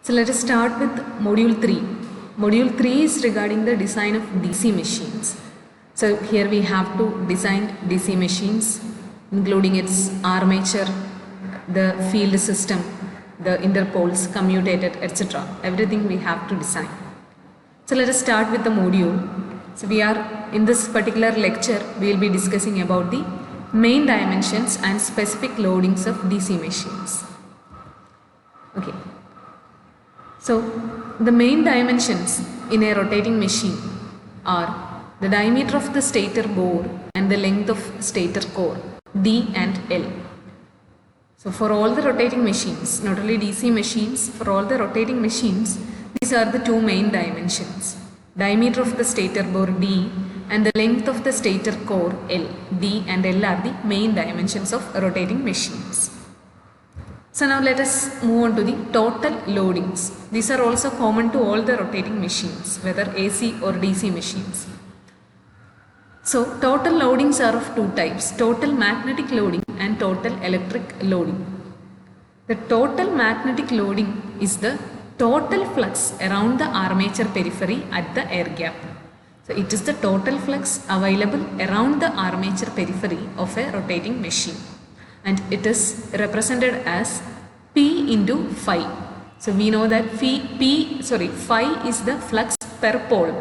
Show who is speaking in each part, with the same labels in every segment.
Speaker 1: So let us start with module 3. Module 3 is regarding the design of DC machines. So here we have to design DC machines, including its armature, the field system, the interpoles, commutator, etc. Everything we have to design. So let us start with the module. So we are in this particular lecture, we will be discussing about the main dimensions and specific loadings of DC machines. Okay. So the main dimensions in a rotating machine are the diameter of the stator bore and the length of stator core, D and L. So for all the rotating machines, not only DC machines, for all the rotating machines, these are the two main dimensions. Diameter of the stator bore D and the length of the stator core L. D and L are the main dimensions of rotating machines. So now let us move on to the total loadings. These are also common to all the rotating machines, whether AC or DC machines. So total loadings are of two types, total magnetic loading and total electric loading. The total magnetic loading is the total flux around the armature periphery at the air gap. So it is the total flux available around the armature periphery of a rotating machine, and it is represented as P into phi. So we know that phi is the flux per pole.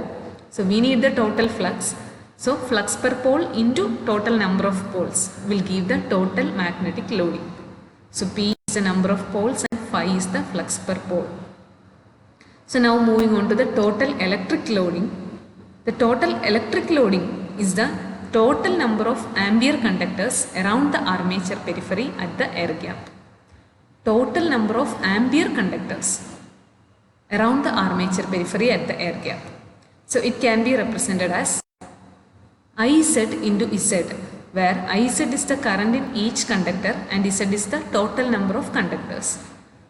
Speaker 1: So we need the total flux. So flux per pole into total number of poles will give the total magnetic loading. So P is the number of poles and phi is the flux per pole. So now moving on to the total electric loading. The total electric loading is the total number of ampere conductors around the armature periphery at the air gap. Total number of ampere conductors around the armature periphery at the air gap. So it can be represented as IZ into Z, where IZ is the current in each conductor and Z is the total number of conductors.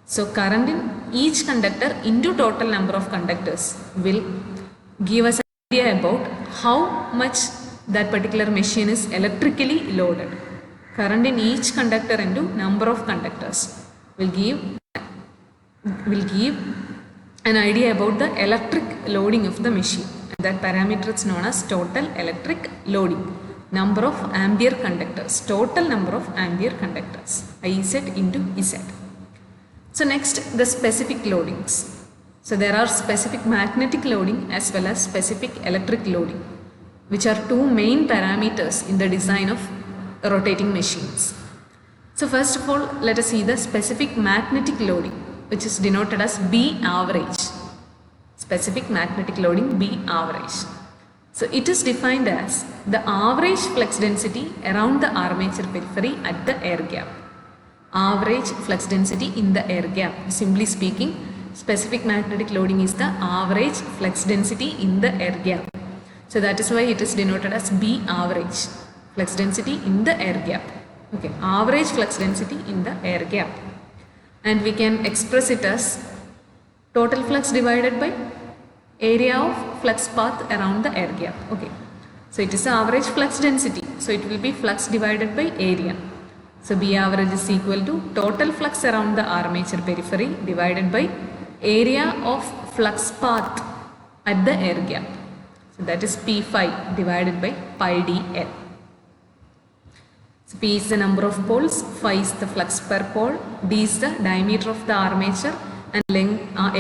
Speaker 1: So current in each conductor into total number of conductors will give us an idea about how much that particular machine is electrically loaded. Current in each conductor into number of conductors will give an idea about the electric loading of the machine. That parameter is known as total electric loading. Number of ampere conductors, total number of ampere conductors, IZ into Z. So next, the specific loadings. So there are specific magnetic loading as well as specific electric loading, which are two main parameters in the design of rotating machines. So first of all, let us see the specific magnetic loading, which is denoted as B average. Specific magnetic loading B average. So it is defined as the average flux density around the armature periphery at the air gap. Average flux density in the air gap. Simply speaking, specific magnetic loading is the average flux density in the air gap. So that is why it is denoted as B average, flux density in the air gap. Okay, average flux density in the air gap. And we can express it as total flux divided by area of flux path around the air gap. Okay, so it is the average flux density. So it will be flux divided by area. So B average is equal to total flux around the armature periphery divided by area of flux path at the air gap. So that is P phi divided by pi dl. So P is the number of poles, phi is the flux per pole, D is the diameter of the armature, and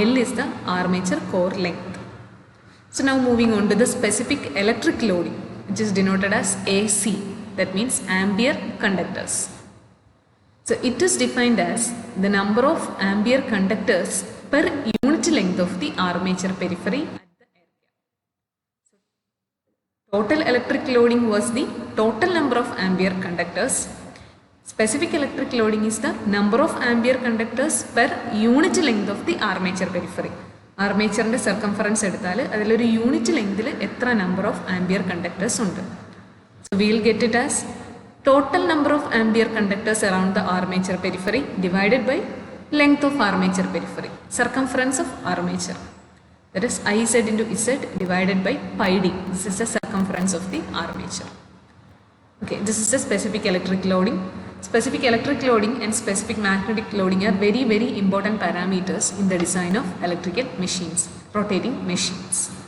Speaker 1: L is the armature core length. So now moving on to the specific electric loading, which is denoted as AC, that means ampere conductors. So it is defined as the number of ampere conductors per unit length of the armature periphery at the air gap. So total electric loading was the total number of ampere conductors. Specific electric loading is the number of ampere conductors per unit length of the armature periphery. Armature circumference എടുത്താൽ അതിലൊരു unit ലെങ്തിൽ എത്ര number of ampere conductors ഉണ്ട്. So we will get it as total number of ampere conductors around the armature periphery divided by length of armature periphery, circumference of armature. That is IZ into Z divided by pi d. This is the circumference of the armature. Okay, this is the specific electric loading. specific electric loading and specific magnetic loading are very important parameters in the design of electrical machines, rotating machines.